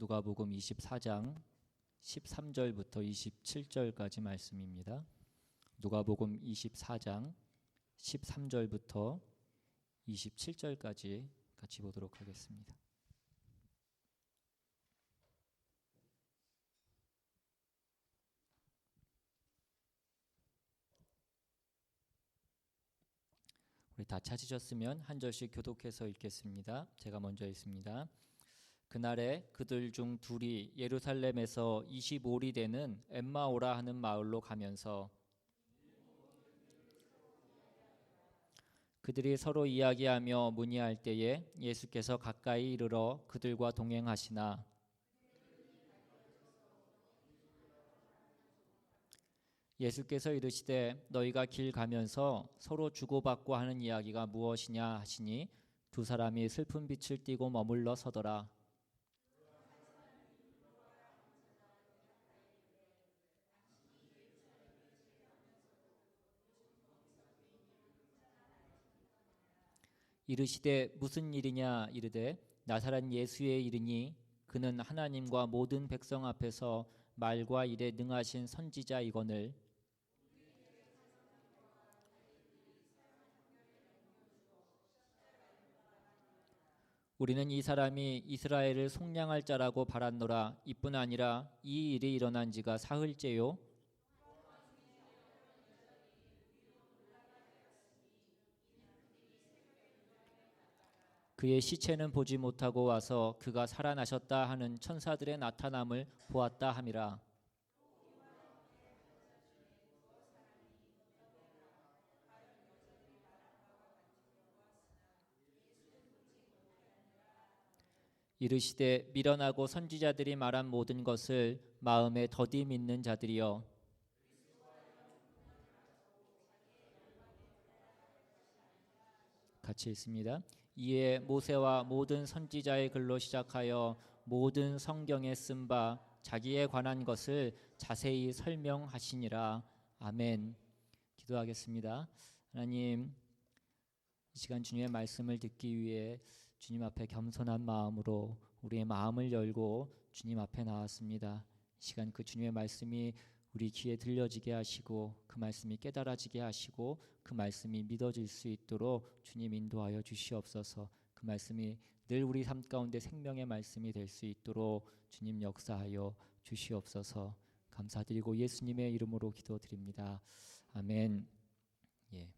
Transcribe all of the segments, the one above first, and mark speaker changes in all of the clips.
Speaker 1: 누가복음 24장 13절부터 27절까지 말씀입니다. 누가복음 24장 13절부터 27절까지 같이 보도록 하겠습니다. 우리 다 찾으셨으면 한 절씩 교독해서 읽겠습니다. 제가 먼저 읽습니다. 그날에 그들 중 둘이 예루살렘에서 25리 되는 엠마오라 하는 마을로 가면서 그들이 서로 이야기하며 문의할 때에 예수께서 가까이 이르러 그들과 동행하시나 예수께서 이르시되 너희가 길 가면서 서로 주고받고 하는 이야기가 무엇이냐 하시니 두 사람이 슬픈 빛을 띠고 머물러 서더라. 이르시되 무슨 일이냐 이르되 나사렛 예수의 일이니 그는 하나님과 모든 백성 앞에서 말과 일에 능하신 선지자이거늘 우리는 이 사람이 이스라엘을 속량할 자라고 바랐노라. 이뿐 아니라 이 일이 일어난 지가 사흘째요. 그의 시체는 보지 못하고 와서 그가 살아나셨다 하는 천사들의 나타남을 보았다 함이라. 이르시되 미련하고 선지자들이 말한 모든 것을 마음에 더디 믿는 자들이여 같이 읽습니다. 이에 모세와 모든 선지자의 글로 시작하여 모든 성경에 쓴 바 자기에 관한 것을 자세히 설명하시니라. 아멘. 기도하겠습니다. 하나님, 이 시간 주님의 말씀을 듣기 위해 주님 앞에 겸손한 마음으로 우리의 마음을 열고 주님 앞에 나왔습니다. 이 시간 그 주님의 말씀이 우리 귀에 들려지게 하시고 그 말씀이 깨달아지게 하시고 그 말씀이 믿어질 수 있도록 주님 인도하여 주시옵소서. 그 말씀이 늘 우리 삶 가운데 생명의 말씀이 될 수 있도록 주님 역사하여 주시옵소서. 감사드리고 예수님의 이름으로 기도드립니다. 아멘. 예.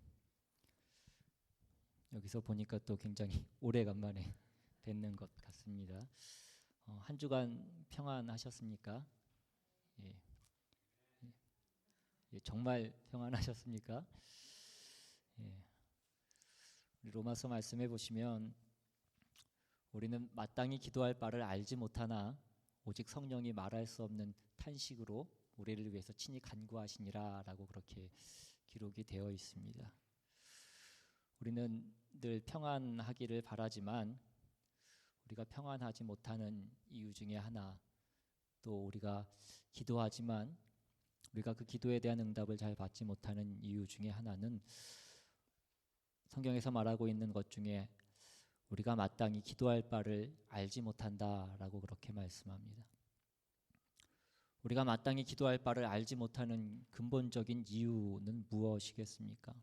Speaker 1: 여기서 보니까 또 굉장히 오래간만에 뵙는 것 같습니다. 한 주간 평안하셨습니까? 예. 예, 정말 평안하셨습니까? 예. 우리 로마서 말씀해 보시면 우리는 마땅히 기도할 바를 알지 못하나 오직 성령이 말할 수 없는 탄식으로 우리를 위해서 친히 간구하시니라 라고 그렇게 기록이 되어 있습니다. 우리는 늘 평안하기를 바라지만 우리가 평안하지 못하는 이유 중에 하나, 또 우리가 기도하지만 우리가 그 기도에 대한 응답을 잘 받지 못하는 이유 중에 하나는 성경에서 말하고 있는 것 중에 우리가 마땅히 기도할 바를 알지 못한다라고 그렇게 말씀합니다. 우리가 마땅히 기도할 바를 알지 못하는 근본적인 이유는 무엇이겠습니까?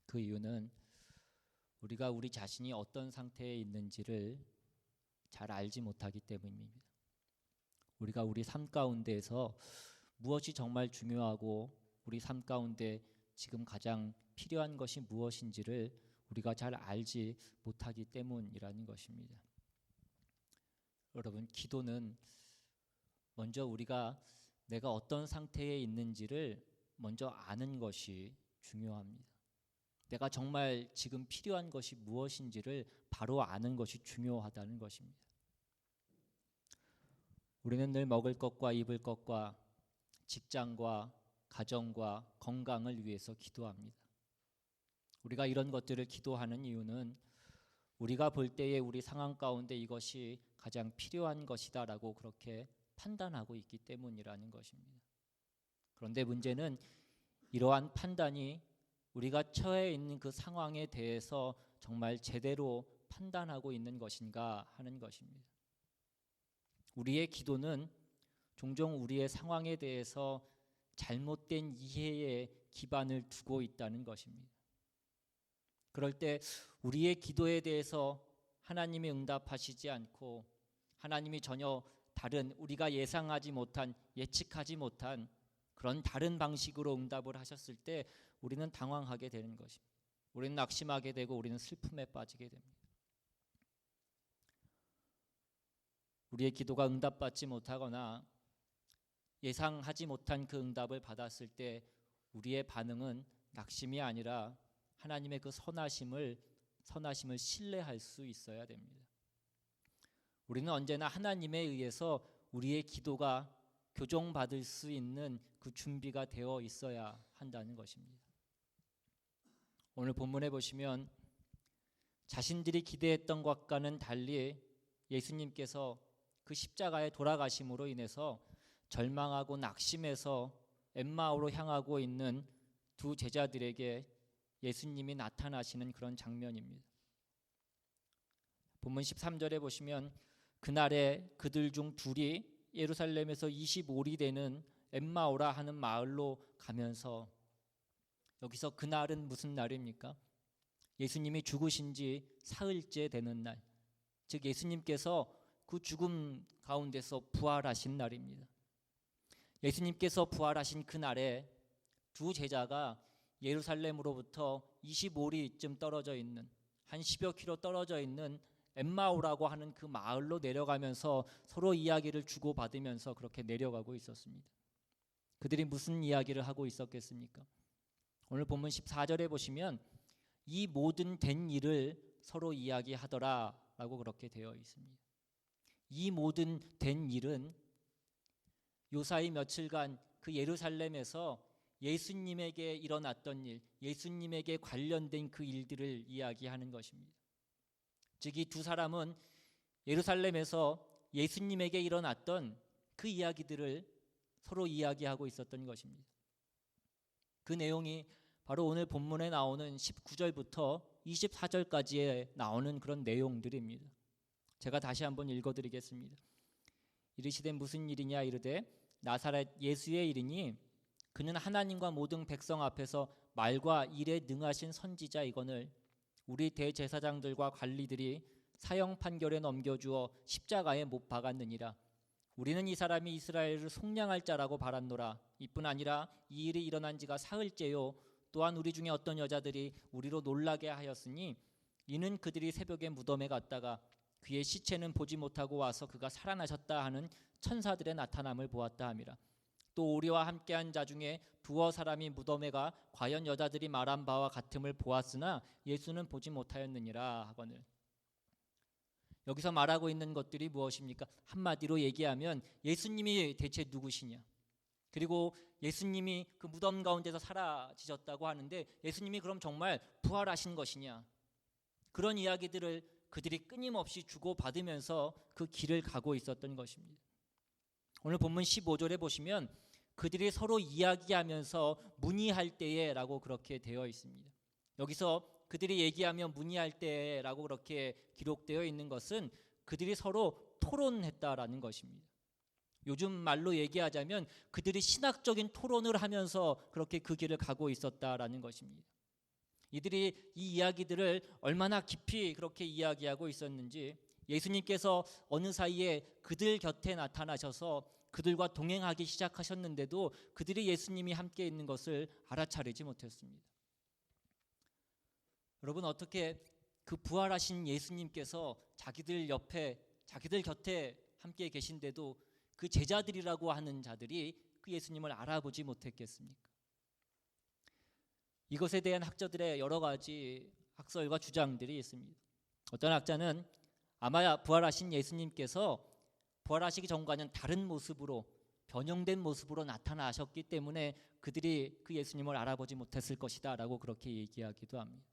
Speaker 1: 그 이유는 우리가 우리 자신이 어떤 상태에 있는지를 잘 알지 못하기 때문입니다. 우리가 우리 삶 가운데에서 무엇이 정말 중요하고 우리 삶 가운데 지금 가장 필요한 것이 무엇인지를 우리가 잘 알지 못하기 때문이라는 것입니다. 여러분, 기도는 먼저 우리가 내가 어떤 상태에 있는지를 먼저 아는 것이 중요합니다. 내가 정말 지금 필요한 것이 무엇인지를 바로 아는 것이 중요하다는 것입니다. 우리는 늘 먹을 것과 입을 것과 직장과 가정과 건강을 위해서 기도합니다. 우리가 이런 것들을 기도하는 이유는 우리가 볼 때에 우리 상황 가운데 이것이 가장 필요한 것이다라고 그렇게 판단하고 있기 때문이라는 것입니다. 그런데 문제는 이러한 판단이 우리가 처해 있는 그 상황에 대해서 정말 제대로 판단하고 있는 것인가 하는 것입니다. 우리의 기도는 종종 우리의 상황에 대해서 잘못된 이해에 기반을 두고 있다는 것입니다. 그럴 때 우리의 기도에 대해서 하나님이 응답하시지 않고 하나님이 전혀 다른, 우리가 예상하지 못한, 예측하지 못한 그런 다른 방식으로 응답을 하셨을 때 우리는 당황하게 되는 것입니다. 우리는 낙심하게 되고 우리는 슬픔에 빠지게 됩니다. 우리의 기도가 응답받지 못하거나 예상하지 못한 그 응답을 받았을 때 우리의 반응은 낙심이 아니라 하나님의 그 선하심을 신뢰할 수 있어야 됩니다. 우리는 언제나 하나님에 의해서 우리의 기도가 교정받을 수 있는 그 준비가 되어 있어야 한다는 것입니다. 오늘 본문에 보시면 자신들이 기대했던 것과는 달리 예수님께서 그 십자가에 돌아가심으로 인해서 절망하고 낙심해서 엠마오로 향하고 있는 두 제자들에게 예수님이 나타나시는 그런 장면입니다. 본문 13절에 보시면 그날에 그들 중 둘이 예루살렘에서 25리 되는 엠마오라 하는 마을로 가면서, 여기서 그날은 무슨 날입니까? 예수님이 죽으신 지 사흘째 되는 날, 즉 예수님께서 그 죽음 가운데서 부활하신 날입니다. 예수님께서 부활하신 그날에 두 제자가 예루살렘으로부터 25리쯤 떨어져 있는, 한 10여 킬로 떨어져 있는 엠마오라고 하는 그 마을로 내려가면서 서로 이야기를 주고받으면서 그렇게 내려가고 있었습니다. 그들이 무슨 이야기를 하고 있었겠습니까? 오늘 본문 14절에 보시면 이 모든 된 일을 서로 이야기하더라 라고 그렇게 되어 있습니다. 이 모든 된 일은 요사이 며칠간 그 예루살렘에서 예수님에게 일어났던 일, 예수님에게 관련된 그 일들을 이야기하는 것입니다. 즉 이 두 사람은 예루살렘에서 예수님에게 일어났던 그 이야기들을 서로 이야기하고 있었던 것입니다. 그 내용이 바로 오늘 본문에 나오는 19절부터 24절까지에 나오는 그런 내용들입니다. 제가 다시 한번 읽어드리겠습니다. 이르시되 무슨 일이냐 이르되 나사렛 예수의 일이니 그는 하나님과 모든 백성 앞에서 말과 일에 능하신 선지자이거늘 우리 대제사장들과 관리들이 사형 판결에 넘겨주어 십자가에 못 박았느니라. 우리는 이 사람이 이스라엘을 속량할 자라고 바랐노라. 이뿐 아니라 이 일이 일어난 지가 사흘째요. 또한 우리 중에 어떤 여자들이 우리로 놀라게 하였으니 이는 그들이 새벽에 무덤에 갔다가 그의 시체는 보지 못하고 와서 그가 살아나셨다 하는 천사들의 나타남을 보았다 함이라. 또 우리와 함께한 자 중에 두어 사람이 무덤에 가 과연 여자들이 말한 바와 같음을 보았으나 예수는 보지 못하였느니라 하거늘. 여기서 말하고 있는 것들이 무엇입니까? 한마디로 얘기하면 예수님이 대체 누구시냐, 그리고 예수님이 그 무덤 가운데서 사라지셨다고 하는데 예수님이 그럼 정말 부활하신 것이냐, 그런 이야기들을 그들이 끊임없이 주고받으면서 그 길을 가고 있었던 것입니다. 오늘 본문 15절에 보시면 그들이 서로 이야기하면서 문의할 때에 라고 그렇게 되어 있습니다. 여기서 그들이 얘기하며 문의할 때라고 그렇게 기록되어 있는 것은 그들이 서로 토론했다라는 것입니다. 요즘 말로 얘기하자면 그들이 신학적인 토론을 하면서 그렇게 그 길을 가고 있었다라는 것입니다. 이들이 이 이야기들을 얼마나 깊이 그렇게 이야기하고 있었는지 예수님께서 어느 사이에 그들 곁에 나타나셔서 그들과 동행하기 시작하셨는데도 그들이 예수님이 함께 있는 것을 알아차리지 못했습니다. 여러분, 어떻게 그 부활하신 예수님께서 자기들 옆에, 자기들 곁에 함께 계신데도 그 제자들이라고 하는 자들이 그 예수님을 알아보지 못했겠습니까? 이것에 대한 학자들의 여러 가지 학설과 주장들이 있습니다. 어떤 학자는 아마 부활하신 예수님께서 부활하시기 전과는 다른 모습으로, 변형된 모습으로 나타나셨기 때문에 그들이 그 예수님을 알아보지 못했을 것이다 라고 그렇게 얘기하기도 합니다.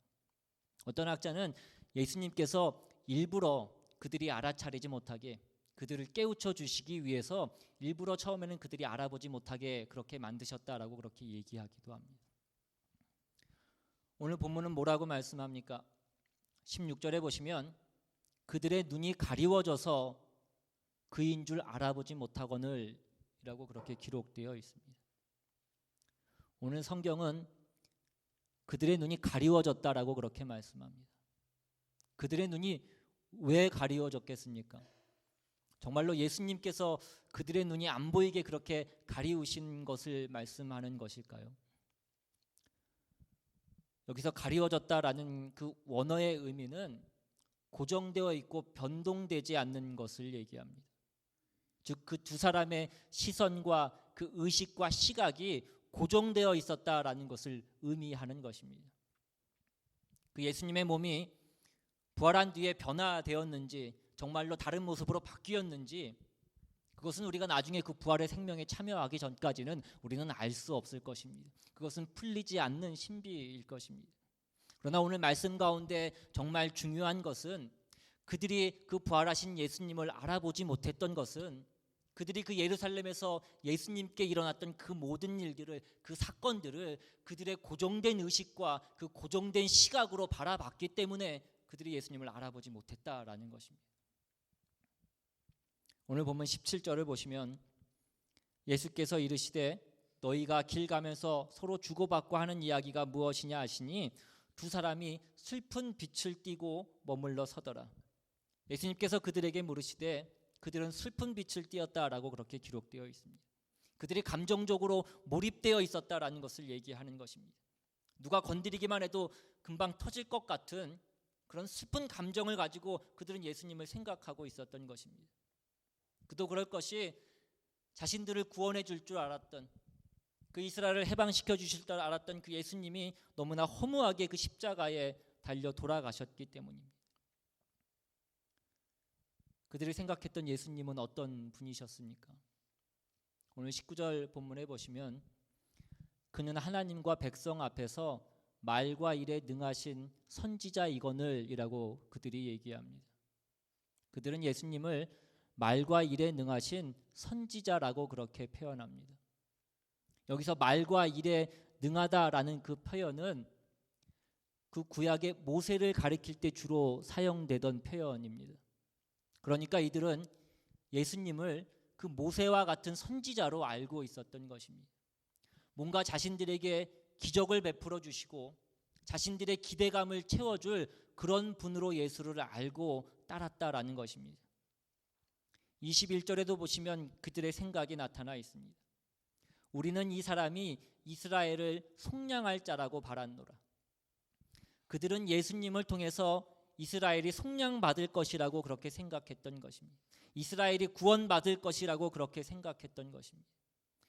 Speaker 1: 어떤 학자는 예수님께서 일부러 그들이 알아차리지 못하게, 그들을 깨우쳐 주시기 위해서 일부러 처음에는 그들이 알아보지 못하게 그렇게 만드셨다라고 그렇게 얘기하기도 합니다. 오늘 본문은 뭐라고 말씀합니까? 16절에 보시면 그들의 눈이 가리워져서 그인 줄 알아보지 못하거늘이라고 그렇게 기록되어 있습니다. 오늘 성경은 그들의 눈이 가리워졌다라고 그렇게 말씀합니다. 그들의 눈이 왜 가리워졌겠습니까? 정말로 예수님께서 그들의 눈이 안 보이게 그렇게 가리우신 것을 말씀하는 것일까요? 여기서 가리워졌다라는 그 원어의 의미는 고정되어 있고 변동되지 않는 것을 얘기합니다. 즉 그 두 사람의 시선과 그 의식과 시각이 고정되어 있었다라는 것을 의미하는 것입니다. 그 예수님의 몸이 부활한 뒤에 변화되었는지 정말로 다른 모습으로 바뀌었는지 그것은 우리가 나중에 그 부활의 생명에 참여하기 전까지는 우리는 알 수 없을 것입니다. 그것은 풀리지 않는 신비일 것입니다. 그러나 오늘 말씀 가운데 정말 중요한 것은 그들이 그 부활하신 예수님을 알아보지 못했던 것은 그들이 그 예루살렘에서 예수님께 일어났던 그 모든 일들을, 그 사건들을 그들의 고정된 의식과 그 고정된 시각으로 바라봤기 때문에 그들이 예수님을 알아보지 못했다라는 것입니다. 오늘 본문 17절을 보시면 예수께서 이르시되 너희가 길 가면서 서로 주고받고 하는 이야기가 무엇이냐 하시니 두 사람이 슬픈 빛을 띠고 머물러 서더라. 예수님께서 그들에게 물으시되 그들은 슬픈 빛을 띠었다라고 그렇게 기록되어 있습니다. 그들이 감정적으로 몰입되어 있었다라는 것을 얘기하는 것입니다. 누가 건드리기만 해도 금방 터질 것 같은 그런 슬픈 감정을 가지고 그들은 예수님을 생각하고 있었던 것입니다. 그도 그럴 것이 자신들을 구원해 줄 줄 알았던 그 이스라엘을 해방시켜 주실 줄 알았던 그 예수님이 너무나 허무하게 그 십자가에 달려 돌아가셨기 때문입니다. 그들이 생각했던 예수님은 어떤 분이셨습니까? 오늘 19절 본문에 보시면 그는 하나님과 백성 앞에서 말과 일에 능하신 선지자이거늘이라고 그들이 얘기합니다. 그들은 예수님을 말과 일에 능하신 선지자라고 그렇게 표현합니다. 여기서 말과 일에 능하다라는 그 표현은 그 구약의 모세를 가리킬 때 주로 사용되던 표현입니다. 그러니까 이들은 예수님을 그 모세와 같은 선지자로 알고 있었던 것입니다. 뭔가 자신들에게 기적을 베풀어 주시고 자신들의 기대감을 채워줄 그런 분으로 예수를 알고 따랐다라는 것입니다. 21절에도 보시면 그들의 생각이 나타나 있습니다. 우리는 이 사람이 이스라엘을 속량할 자라고 바랐노라. 그들은 예수님을 통해서 이스라엘이 속량받을 것이라고 그렇게 생각했던 것입니다. 이스라엘이 구원받을 것이라고 그렇게 생각했던 것입니다.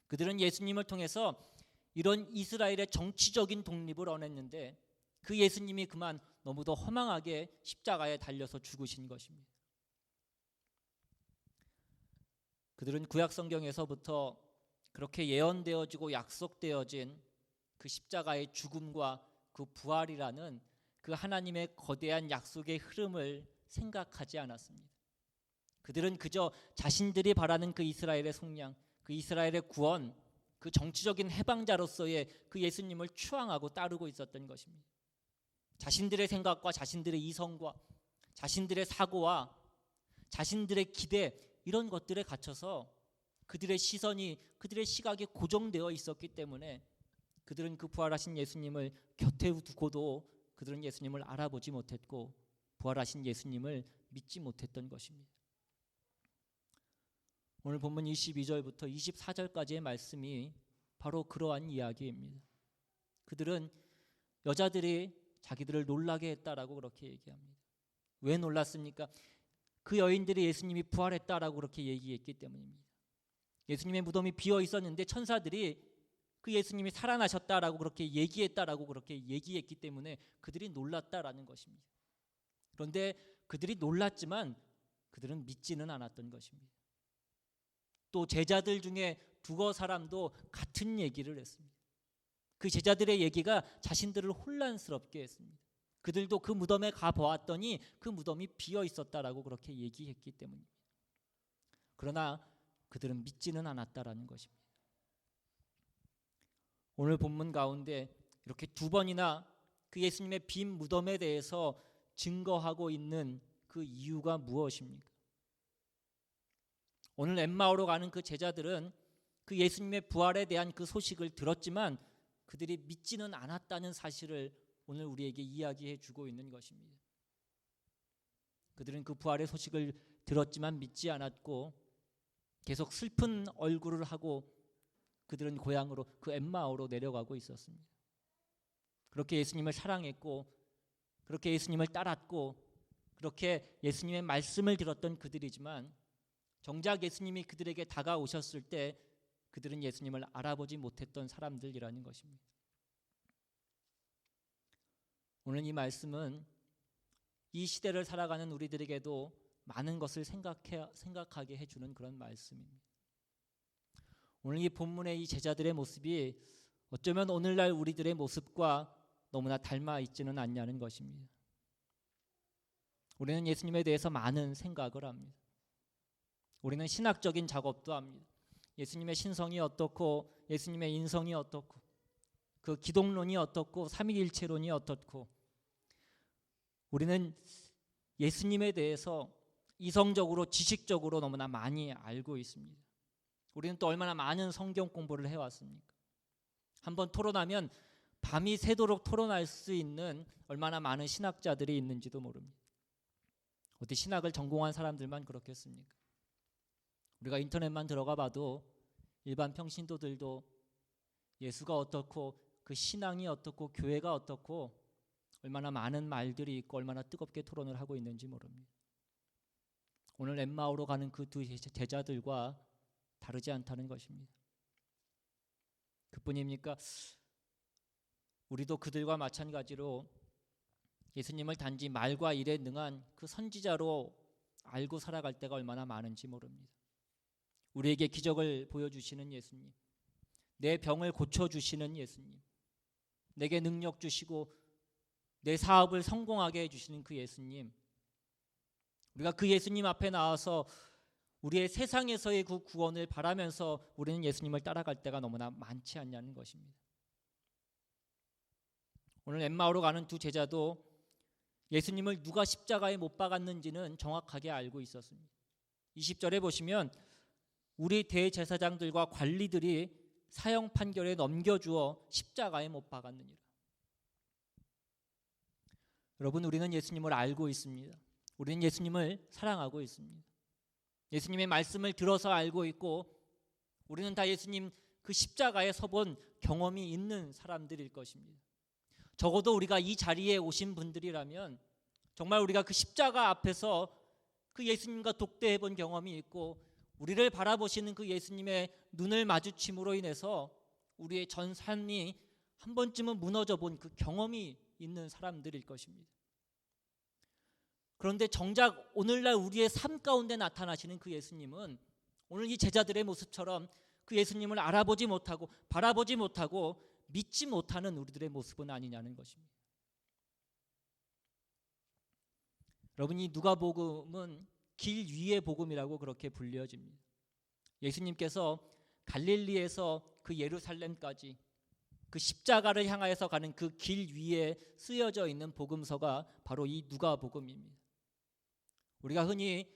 Speaker 1: 그들은 예수님을 통해서 이런 이스라엘의 정치적인 독립을 원했는데 그 예수님이 그만 너무도 허망하게 십자가에 달려서 죽으신 것입니다. 그들은 구약 성경에서부터 그렇게 예언되어지고 약속되어진 그 십자가의 죽음과 그 부활이라는 그 하나님의 거대한 약속의 흐름을 생각하지 않았습니다. 그들은 그저 자신들이 바라는 그 이스라엘의 속량, 그 이스라엘의 구원, 그 정치적인 해방자로서의 그 예수님을 추앙하고 따르고 있었던 것입니다. 자신들의 생각과 자신들의 이성과 자신들의 사고와 자신들의 기대 이런 것들에 갇혀서 그들의 시선이 그들의 시각이 고정되어 있었기 때문에 그들은 그 부활하신 예수님을 곁에 두고도 그들은 예수님을 알아보지 못했고 부활하신 예수님을 믿지 못했던 것입니다. 오늘 본문 22절부터 24절까지의 말씀이 바로 그러한 이야기입니다. 그들은 여자들이 자기들을 놀라게 했다라고 그렇게 얘기합니다. 왜 놀랐습니까? 그 여인들이 예수님이 부활했다라고 그렇게 얘기했기 때문입니다. 예수님의 무덤이 비어 있었는데 천사들이 그 예수님이 살아나셨다라고 그렇게 얘기했다라고 그렇게 얘기했기 때문에 그들이 놀랐다라는 것입니다. 그런데 그들이 놀랐지만 그들은 믿지는 않았던 것입니다. 또 제자들 중에 두어 사람도 같은 얘기를 했습니다. 그 제자들의 얘기가 자신들을 혼란스럽게 했습니다. 그들도 그 무덤에 가보았더니 그 무덤이 비어 있었다라고 그렇게 얘기했기 때문입니다. 그러나 그들은 믿지는 않았다라는 것입니다. 오늘 본문 가운데 이렇게 두 번이나 그 예수님의 빈 무덤에 대해서 증거하고 있는 그 이유가 무엇입니까? 오늘 엠마오로 가는 그 제자들은 그 예수님의 부활에 대한 그 소식을 들었지만 그들이 믿지는 않았다는 사실을 오늘 우리에게 이야기해 주고 있는 것입니다. 그들은 그 부활의 소식을 들었지만 믿지 않았고 계속 슬픈 얼굴을 하고 그들은 고향으로 그 엠마오로 내려가고 있었습니다. 그렇게 예수님을 사랑했고 그렇게 예수님을 따랐고 그렇게 예수님의 말씀을 들었던 그들이지만 정작 예수님이 그들에게 다가오셨을 때 그들은 예수님을 알아보지 못했던 사람들이라는 것입니다. 오늘 이 말씀은 이 시대를 살아가는 우리들에게도 많은 것을 생각하게 해주는 그런 말씀입니다. 오늘 이 본문의 이 제자들의 모습이 어쩌면 오늘날 우리들의 모습과 너무나 닮아 있지는 않냐는 것입니다. 우리는 예수님에 대해서 많은 생각을 합니다. 우리는 신학적인 작업도 합니다. 예수님의 신성이 어떻고 예수님의 인성이 어떻고 그 기독론이 어떻고 삼위일체론이 어떻고 우리는 예수님에 대해서 이성적으로 지식적으로 너무나 많이 알고 있습니다. 우리는 또 얼마나 많은 성경 공부를 해왔습니까? 한번 토론하면 밤이 새도록 토론할 수 있는 얼마나 많은 신학자들이 있는지도 모릅니다. 어디 신학을 전공한 사람들만 그렇겠습니까? 우리가 인터넷만 들어가 봐도 일반 평신도들도 예수가 어떻고 그 신앙이 어떻고 교회가 어떻고 얼마나 많은 말들이 있고 얼마나 뜨겁게 토론을 하고 있는지 모릅니다. 오늘 엠마오로 가는 그 두 제자들과 다르지 않다는 것입니다. 그뿐입니까? 우리도 그들과 마찬가지로 예수님을 단지 말과 일에 능한 그 선지자로 알고 살아갈 때가 얼마나 많은지 모릅니다. 우리에게 기적을 보여주시는 예수님, 내 병을 고쳐주시는 예수님, 내게 능력 주시고 내 사업을 성공하게 해주시는 그 예수님, 우리가 그 예수님 앞에 나와서 우리의 세상에서의 그 구원을 바라면서 우리는 예수님을 따라갈 때가 너무나 많지 않냐는 것입니다. 오늘 엠마오로 가는 두 제자도 예수님을 누가 십자가에 못 박았는지는 정확하게 알고 있었습니다. 20절에 보시면 우리 대제사장들과 관리들이 사형 판결에 넘겨주어 십자가에 못 박았느니라. 여러분, 우리는 예수님을 알고 있습니다. 우리는 예수님을 사랑하고 있습니다. 예수님의 말씀을 들어서 알고 있고 우리는 다 예수님 그 십자가에 서본 경험이 있는 사람들일 것입니다. 적어도 우리가 이 자리에 오신 분들이라면 정말 우리가 그 십자가 앞에서 그 예수님과 독대해 본 경험이 있고 우리를 바라보시는 그 예수님의 눈을 마주침으로 인해서 우리의 전 삶이 한 번쯤은 무너져 본 그 경험이 있는 사람들일 것입니다. 그런데 정작 오늘날 우리의 삶 가운데 나타나시는 그 예수님은 오늘 이 제자들의 모습처럼 그 예수님을 알아보지 못하고 바라보지 못하고 믿지 못하는 우리들의 모습은 아니냐는 것입니다. 여러분, 이 누가복음은 길 위의 복음이라고 그렇게 불려집니다. 예수님께서 갈릴리에서 그 예루살렘까지 그 십자가를 향하여서 가는 그 길 위에 쓰여져 있는 복음서가 바로 이 누가복음입니다. 우리가 흔히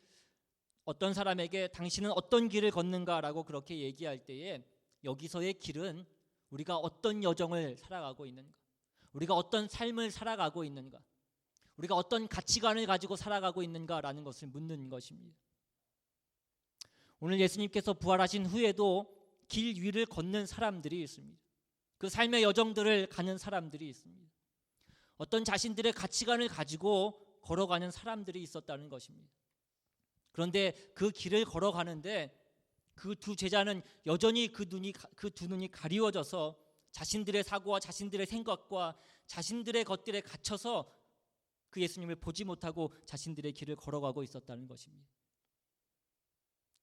Speaker 1: 어떤 사람에게 당신은 어떤 길을 걷는가라고 그렇게 얘기할 때에 여기서의 길은 우리가 어떤 여정을 살아가고 있는가, 우리가 어떤 삶을 살아가고 있는가, 우리가 어떤 가치관을 가지고 살아가고 있는가라는 것을 묻는 것입니다. 오늘 예수님께서 부활하신 후에도 길 위를 걷는 사람들이 있습니다. 그 삶의 여정들을 가는 사람들이 있습니다. 어떤 자신들의 가치관을 가지고 걸어가는 사람들이 있었다는 것입니다. 그런데 그 길을 걸어가는데 그 두 제자는 여전히 그 두 눈이 가리워져서 자신들의 사고와 자신들의 생각과 자신들의 것들에 갇혀서 그 예수님을 보지 못하고 자신들의 길을 걸어가고 있었다는 것입니다.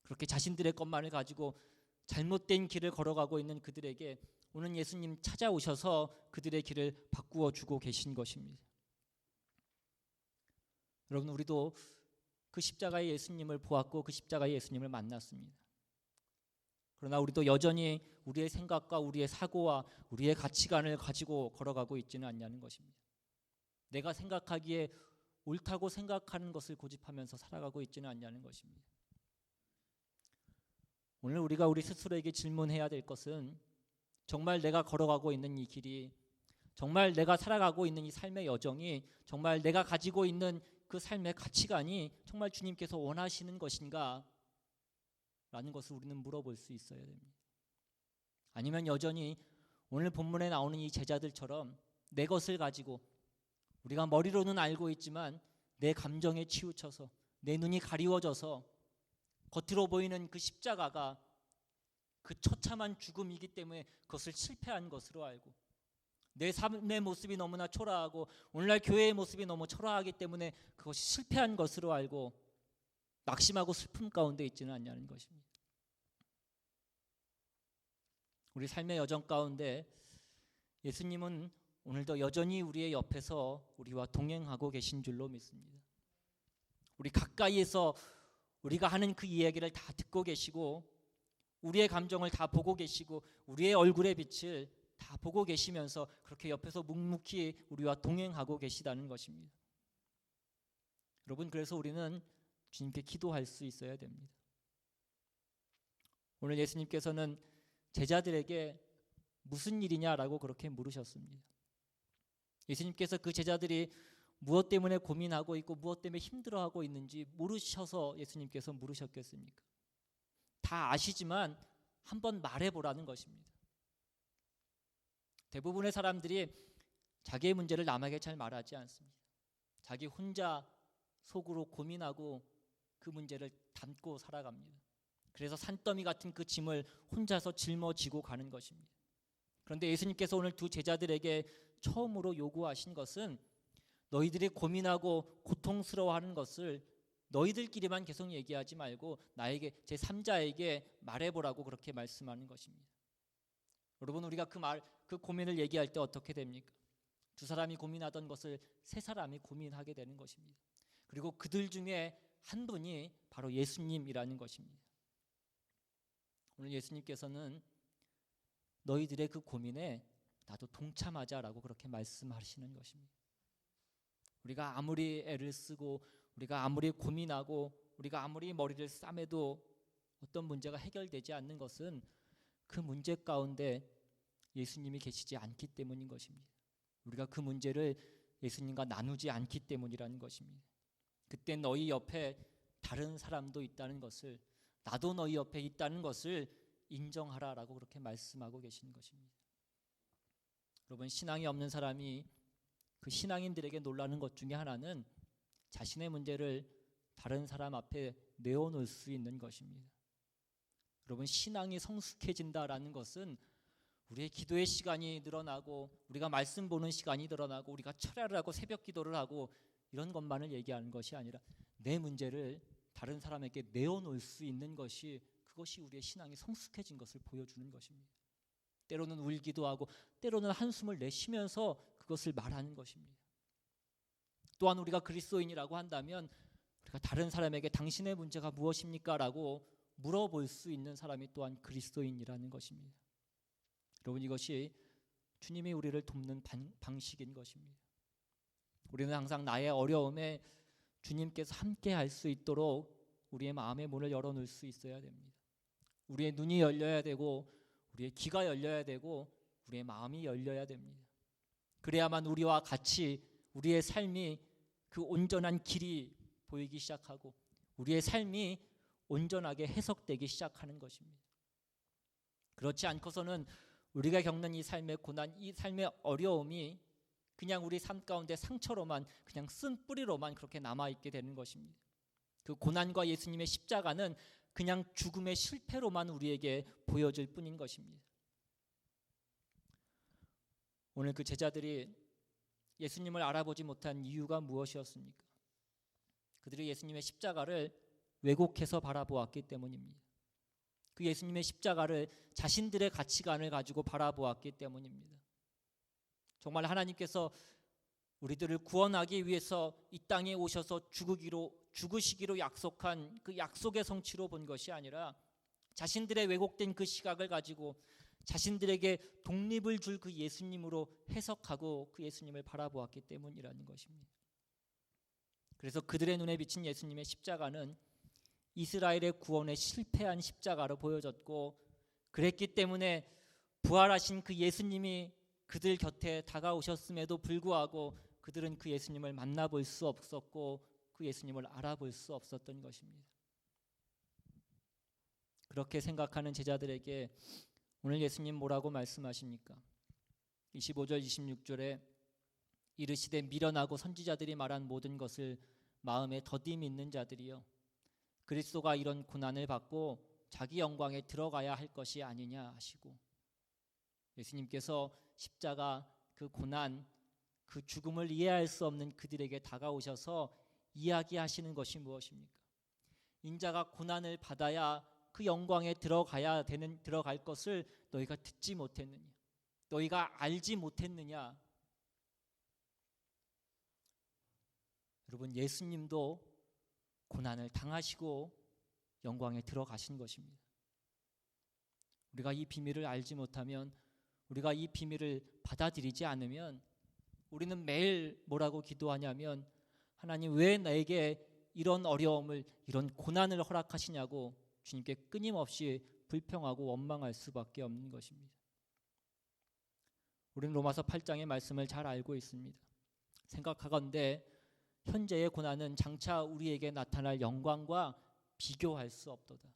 Speaker 1: 그렇게 자신들의 것만을 가지고 잘못된 길을 걸어가고 있는 그들에게 오늘 예수님 찾아오셔서 그들의 길을 바꾸어 주고 계신 것입니다. 여러분, 우리도 그 십자가의 예수님을 보았고 그 십자가의 예수님을 만났습니다. 그러나 우리도 여전히 우리의 생각과 우리의 사고와 우리의 가치관을 가지고 걸어가고 있지는 않냐는 것입니다. 내가 생각하기에 옳다고 생각하는 것을 고집하면서 살아가고 있지는 않냐는 것입니다. 오늘 우리가 우리 스스로에게 질문해야 될 것은 정말 내가 걸어가고 있는 이 길이, 정말 내가 살아가고 있는 이 삶의 여정이, 정말 내가 가지고 있는 그 삶의 가치관이 정말 주님께서 원하시는 것인가? 라는 것을 우리는 물어볼 수 있어야 됩니다. 아니면 여전히 오늘 본문에 나오는 이 제자들처럼 내 것을 가지고 우리가 머리로는 알고 있지만 내 감정에 치우쳐서 내 눈이 가리워져서 겉으로 보이는 그 십자가가 그 처참한 죽음이기 때문에 그것을 실패한 것으로 알고, 내 삶의 모습이 너무나 초라하고 오늘날 교회의 모습이 너무 초라하기 때문에 그것이 실패한 것으로 알고 낙심하고 슬픔 가운데 있지는 않냐는 것입니다. 우리 삶의 여정 가운데 예수님은 오늘도 여전히 우리의 옆에서 우리와 동행하고 계신 줄로 믿습니다. 우리 가까이에서 우리가 하는 그 이야기를 다 듣고 계시고, 우리의 감정을 다 보고 계시고, 우리의 얼굴의 빛을 다 보고 계시면서 그렇게 옆에서 묵묵히 우리와 동행하고 계시다는 것입니다. 여러분, 그래서 우리는 주님께 기도할 수 있어야 됩니다. 오늘 예수님께서는 제자들에게 무슨 일이냐라고 그렇게 물으셨습니다. 예수님께서 그 제자들이 무엇 때문에 고민하고 있고 무엇 때문에 힘들어하고 있는지 모르셔서 예수님께서 물으셨겠습니까? 다 아시지만 한번 말해보라는 것입니다. 대부분의 사람들이 자기의 문제를 남에게 잘 말하지 않습니다. 자기 혼자 속으로 고민하고 그 문제를 담고 살아갑니다. 그래서 산더미 같은 그 짐을 혼자서 짊어지고 가는 것입니다. 그런데 예수님께서 오늘 두 제자들에게 처음으로 요구하신 것은 너희들이 고민하고 고통스러워하는 것을 너희들끼리만 계속 얘기하지 말고 나에게, 제3자에게 말해보라고 그렇게 말씀하는 것입니다. 여러분, 우리가 그 고민을 얘기할 때 어떻게 됩니까? 두 사람이 고민하던 것을 세 사람이 고민하게 되는 것입니다. 그리고 그들 중에 한 분이 바로 예수님이라는 것입니다. 오늘 예수님께서는 너희들의 그 고민에 나도 동참하자라고 그렇게 말씀하시는 것입니다. 우리가 아무리 애를 쓰고 우리가 아무리 고민하고 우리가 아무리 머리를 싸매도 어떤 문제가 해결되지 않는 것은 그 문제 가운데 예수님이 계시지 않기 때문인 것입니다. 우리가 그 문제를 예수님과 나누지 않기 때문이라는 것입니다. 그때 너희 옆에 다른 사람도 있다는 것을, 나도 너희 옆에 있다는 것을 인정하라라고 그렇게 말씀하고 계시는 것입니다. 여러분, 신앙이 없는 사람이 그 신앙인들에게 놀라는 것 중에 하나는 자신의 문제를 다른 사람 앞에 내어놓을 수 있는 것입니다. 여러분, 신앙이 성숙해진다라는 것은 우리의 기도의 시간이 늘어나고 우리가 말씀 보는 시간이 늘어나고 우리가 철야를 하고 새벽 기도를 하고 이런 것만을 얘기하는 것이 아니라 내 문제를 다른 사람에게 내어놓을 수 있는 것이, 그것이 우리의 신앙이 성숙해진 것을 보여주는 것입니다. 때로는 울기도 하고 때로는 한숨을 내쉬면서 그것을 말하는 것입니다. 또한 우리가 그리스도인이라고 한다면 우리가 다른 사람에게 당신의 문제가 무엇입니까? 라고 물어볼 수 있는 사람이 또한 그리스도인이라는 것입니다. 여러분, 이것이 주님이 우리를 돕는 방식인 것입니다. 우리는 항상 나의 어려움에 주님께서 함께 할 수 있도록 우리의 마음의 문을 열어놓을 수 있어야 됩니다. 우리의 눈이 열려야 되고 우리의 귀가 열려야 되고 우리의 마음이 열려야 됩니다. 그래야만 우리와 같이 우리의 삶이 그 온전한 길이 보이기 시작하고 우리의 삶이 온전하게 해석되기 시작하는 것입니다. 그렇지 않고서는 우리가 겪는 이 삶의 고난, 이 삶의 어려움이 그냥 우리 삶 가운데 상처로만, 그냥 쓴 뿌리로만 그렇게 남아있게 되는 것입니다. 그 고난과 예수님의 십자가는 그냥 죽음의 실패로만 우리에게 보여질 뿐인 것입니다. 오늘 그 제자들이 예수님을 알아보지 못한 이유가 무엇이었습니까? 그들이 예수님의 십자가를 왜곡해서 바라보았기 때문입니다. 그 예수님의 십자가를 자신들의 가치관을 가지고 바라보았기 때문입니다. 정말 하나님께서 우리들을 구원하기 위해서 이 땅에 오셔서 죽으시기로 약속한 그 약속의 성취로 본 것이 아니라 자신들의 왜곡된 그 시각을 가지고 자신들에게 독립을 줄 그 예수님으로 해석하고 그 예수님을 바라보았기 때문이라는 것입니다. 그래서 그들의 눈에 비친 예수님의 십자가는 이스라엘의 구원에 실패한 십자가로 보여졌고, 그랬기 때문에 부활하신 그 예수님이 그들 곁에 다가오셨음에도 불구하고 그들은 그 예수님을 만나볼 수 없었고 그 예수님을 알아볼 수 없었던 것입니다. 그렇게 생각하는 제자들에게 오늘 예수님 뭐라고 말씀하십니까? 25절 26절에 이르시되 미련하고 선지자들이 말한 모든 것을 마음에 더디 믿는 자들이요 그리스도가 이런 고난을 받고 자기 영광에 들어가야 할 것이 아니냐 하시고, 예수님께서 십자가 그 고난, 그 죽음을 이해할 수 없는 그들에게 다가오셔서 이야기하시는 것이 무엇입니까? 인자가 고난을 받아야 그 영광에 들어갈 것을 너희가 듣지 못했느냐? 너희가 알지 못했느냐? 여러분, 예수님도 고난을 당하시고 영광에 들어가신 것입니다. 우리가 이 비밀을 알지 못하면, 우리가 이 비밀을 받아들이지 않으면 우리는 매일 뭐라고 기도하냐면, 하나님 왜 나에게 이런 어려움을, 이런 고난을 허락하시냐고 주님께 끊임없이 불평하고 원망할 수밖에 없는 것입니다. 우리는 로마서 8장의 말씀을 잘 알고 있습니다. 생각하건대 현재의 고난은 장차 우리에게 나타날 영광과 비교할 수 없도다.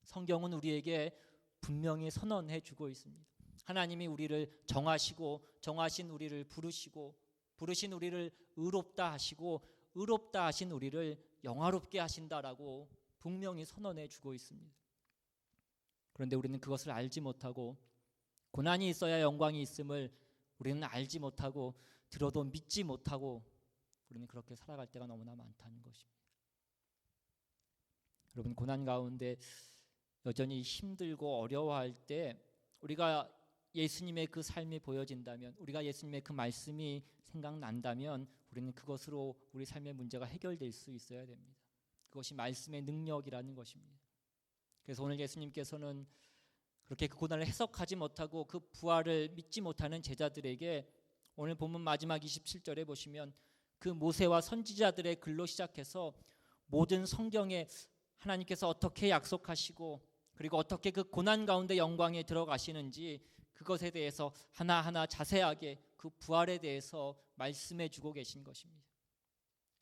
Speaker 1: 성경은 우리에게 분명히 선언해 주고 있습니다. 하나님이 우리를 정하시고 정하신 우리를 부르시고 부르신 우리를 의롭다 하시고 의롭다 하신 우리를 영화롭게 하신다라고 분명히 선언해 주고 있습니다. 그런데 우리는 그것을 알지 못하고, 고난이 있어야 영광이 있음을 우리는 알지 못하고 들어도 믿지 못하고 우리는 그렇게 살아갈 때가 너무나 많다는 것입니다. 여러분, 고난 가운데 여전히 힘들고 어려워할 때 우리가 예수님의 그 삶이 보여진다면, 우리가 예수님의 그 말씀이 생각난다면 우리는 그것으로 우리 삶의 문제가 해결될 수 있어야 됩니다. 그것이 말씀의 능력이라는 것입니다. 그래서 오늘 예수님께서는 그렇게 그 고난을 해석하지 못하고 그 부활을 믿지 못하는 제자들에게 오늘 본문 마지막 27절에 보시면 그 모세와 선지자들의 글로 시작해서 모든 성경에 하나님께서 어떻게 약속하시고 그리고 어떻게 그 고난 가운데 영광에 들어가시는지 그것에 대해서 하나하나 자세하게 그 부활에 대해서 말씀해 주고 계신 것입니다.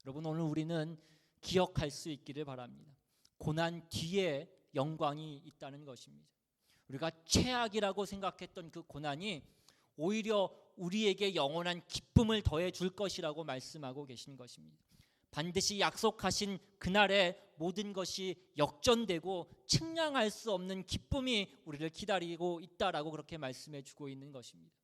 Speaker 1: 여러분, 오늘 우리는 기억할 수 있기를 바랍니다. 고난 뒤에 영광이 있다는 것입니다. 우리가 최악이라고 생각했던 그 고난이 오히려 우리에게 영원한 기쁨을 더해 줄 것이라고 말씀하고 계신 것입니다. 반드시 약속하신 그날에 모든 것이 역전되고 측량할 수 없는 기쁨이 우리를 기다리고 있다라고 그렇게 말씀해 주고 있는 것입니다.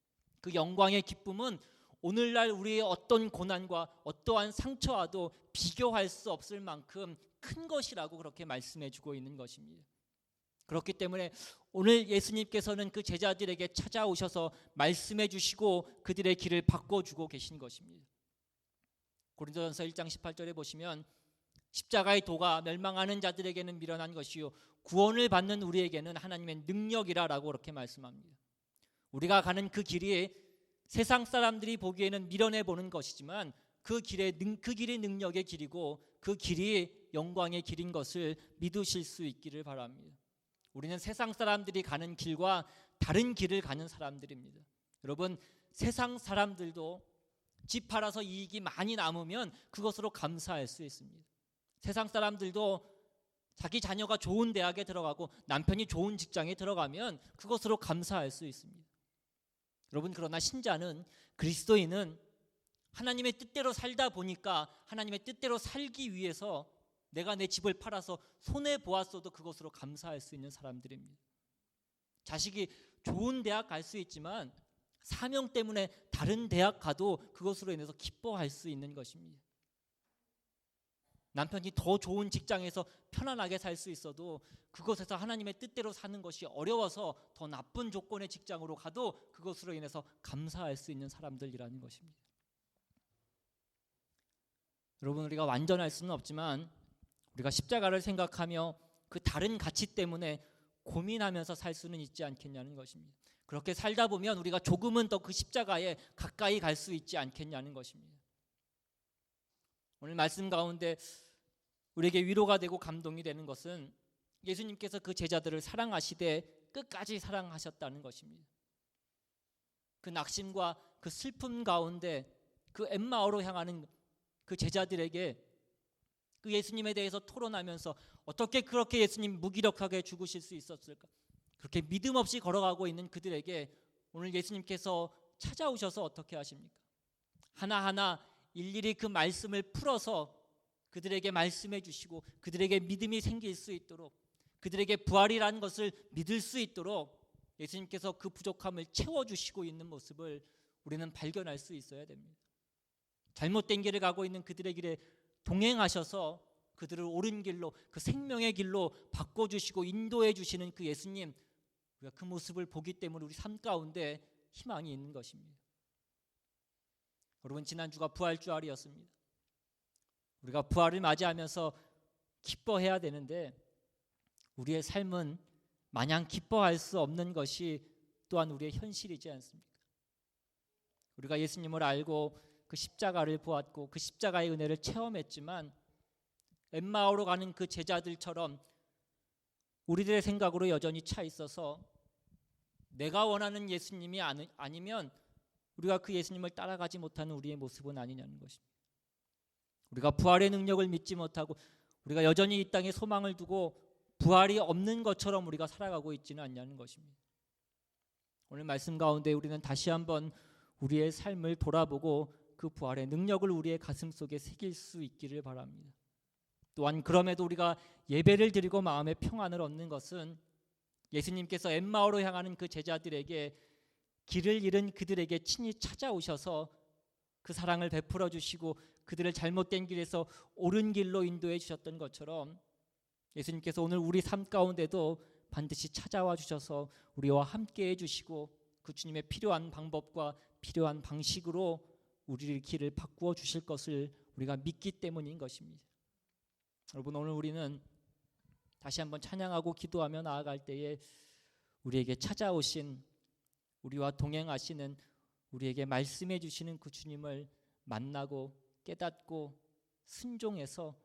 Speaker 1: 그 영광의 기쁨은 오늘날 우리의 어떤 고난과 어떠한 상처와도 비교할 수 없을 만큼 큰 것이라고 그렇게 말씀해 주고 있는 것입니다. 그렇기 때문에 오늘 예수님께서는 그 제자들에게 찾아오셔서 말씀해 주시고 그들의 길을 바꿔주고 계신 것입니다. 고린도전서 1장 18절에 보시면 십자가의 도가 멸망하는 자들에게는 미련한 것이요 구원을 받는 우리에게는 하나님의 능력이라라고 그렇게 말씀합니다. 우리가 가는 그 길이 세상 사람들이 보기에는 미련해 보는 것이지만 그 길이 능력의 길이고 그 길이 영광의 길인 것을 믿으실 수 있기를 바랍니다. 우리는 세상 사람들이 가는 길과 다른 길을 가는 사람들입니다. 여러분, 세상 사람들도 집 팔아서 이익이 많이 남으면 그것으로 감사할 수 있습니다. 세상 사람들도 자기 자녀가 좋은 대학에 들어가고 남편이 좋은 직장에 들어가면 그것으로 감사할 수 있습니다. 여러분, 그러나 신자는, 그리스도인은 하나님의 뜻대로 살다 보니까 하나님의 뜻대로 살기 위해서 내가 내 집을 팔아서 손해 보았어도 그것으로 감사할 수 있는 사람들입니다. 자식이 좋은 대학 갈 수 있지만 사명 때문에 다른 대학 가도 그것으로 인해서 기뻐할 수 있는 것입니다. 남편이 더 좋은 직장에서 편안하게 살 수 있어도 그것에서 하나님의 뜻대로 사는 것이 어려워서 더 나쁜 조건의 직장으로 가도 그것으로 인해서 감사할 수 있는 사람들이라는 것입니다. 여러분, 우리가 완전할 수는 없지만 우리가 십자가를 생각하며 그 다른 가치 때문에 고민하면서 살 수는 있지 않겠냐는 것입니다. 그렇게 살다 보면 우리가 조금은 더 그 십자가에 가까이 갈 수 있지 않겠냐는 것입니다. 오늘 말씀 가운데 우리에게 위로가 되고 감동이 되는 것은 예수님께서 그 제자들을 사랑하시되 끝까지 사랑하셨다는 것입니다. 그 낙심과 그 슬픔 가운데 그 엠마오로 향하는 그 제자들에게 그 예수님에 대해서 토론하면서 어떻게 그렇게 예수님 무기력하게 죽으실 수 있었을까? 그렇게 믿음 없이 걸어가고 있는 그들에게 오늘 예수님께서 찾아오셔서 어떻게 하십니까? 하나하나 일일이 그 말씀을 풀어서 그들에게 말씀해 주시고 그들에게 믿음이 생길 수 있도록, 그들에게 부활이라는 것을 믿을 수 있도록 예수님께서 그 부족함을 채워주시고 있는 모습을 우리는 발견할 수 있어야 됩니다. 잘못된 길을 가고 있는 그들의 길에 동행하셔서 그들을 옳은 길로, 그 생명의 길로 바꿔주시고 인도해 주시는 그 예수님, 우리가 그 모습을 보기 때문에 우리 삶 가운데 희망이 있는 것입니다. 여러분, 지난주가 부활주일이었습니다. 우리가 부활을 맞이하면서 기뻐해야 되는데 우리의 삶은 마냥 기뻐할 수 없는 것이 또한 우리의 현실이지 않습니까? 우리가 예수님을 알고 그 십자가를 보았고 그 십자가의 은혜를 체험했지만 엠마오로 가는 그 제자들처럼 우리들의 생각으로 여전히 차 있어서 내가 원하는 예수님이 아니면 우리가 그 예수님을 따라가지 못하는 우리의 모습은 아니냐는 것입니다. 우리가 부활의 능력을 믿지 못하고 우리가 여전히 이 땅에 소망을 두고 부활이 없는 것처럼 우리가 살아가고 있지는 않냐는 것입니다. 오늘 말씀 가운데 우리는 다시 한번 우리의 삶을 돌아보고 그 부활의 능력을 우리의 가슴 속에 새길 수 있기를 바랍니다. 또한 그럼에도 우리가 예배를 드리고 마음의 평안을 얻는 것은 예수님께서 엠마오로 향하는 그 제자들에게 길을 잃은 그들에게 친히 찾아오셔서 그 사랑을 베풀어 주시고 그들을 잘못된 길에서 옳은 길로 인도해 주셨던 것처럼 예수님께서 오늘 우리 삶 가운데도 반드시 찾아와 주셔서 우리와 함께 해주시고 그 주님의 필요한 방법과 필요한 방식으로 우리의 길을 바꾸어 주실 것을 우리가 믿기 때문인 것입니다. 여러분, 오늘 우리는 다시 한번 찬양하고 기도하며 나아갈 때에 우리에게 찾아오신, 우리와 동행하시는, 우리에게 말씀해 주시는 그 주님을 만나고 깨닫고 순종해서,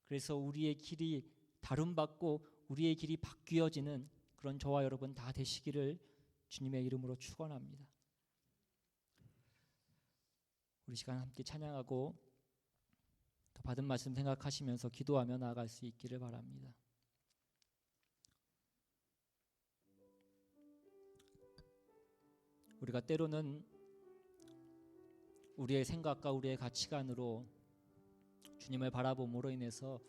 Speaker 1: 그래서 우리의 길이 다름받고 우리의 길이 바뀌어지는 그런 저와 여러분 다 되시기를 주님의 이름으로 축원합니다. 우리 시간 함께 찬양하고 더 받은 말씀 생각하시면서 기도하며 나아갈 수 있기를 바랍니다. 우리가 때로는 우리의 생각과 우리의 가치관으로 주님을 바라봄으로 인해서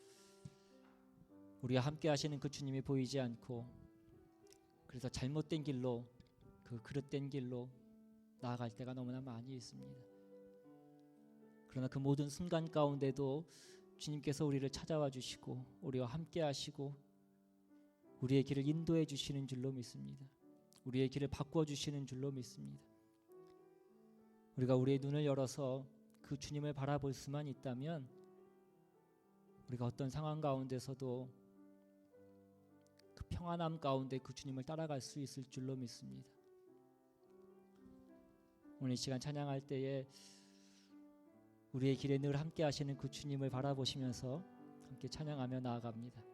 Speaker 1: 우리와 함께 하시는 그 주님이 보이지 않고 그래서 잘못된 길로, 그 그릇된 길로 나아갈 때가 너무나 많이 있습니다. 그러나 그 모든 순간 가운데도 주님께서 우리를 찾아와 주시고 우리와 함께 하시고 우리의 길을 인도해 주시는 줄로 믿습니다. 우리의 길을 바꾸어 주시는 줄로 믿습니다. 우리가 우리의 눈을 열어서 그 주님을 바라볼 수만 있다면 우리가 어떤 상황 가운데서도 그 평안함 가운데 그 주님을 따라갈 수 있을 줄로 믿습니다. 오늘 이 시간 찬양할 때에 우리의 길에 늘 함께 하시는 그 주님을 바라보시면서 함께 찬양하며 나아갑니다.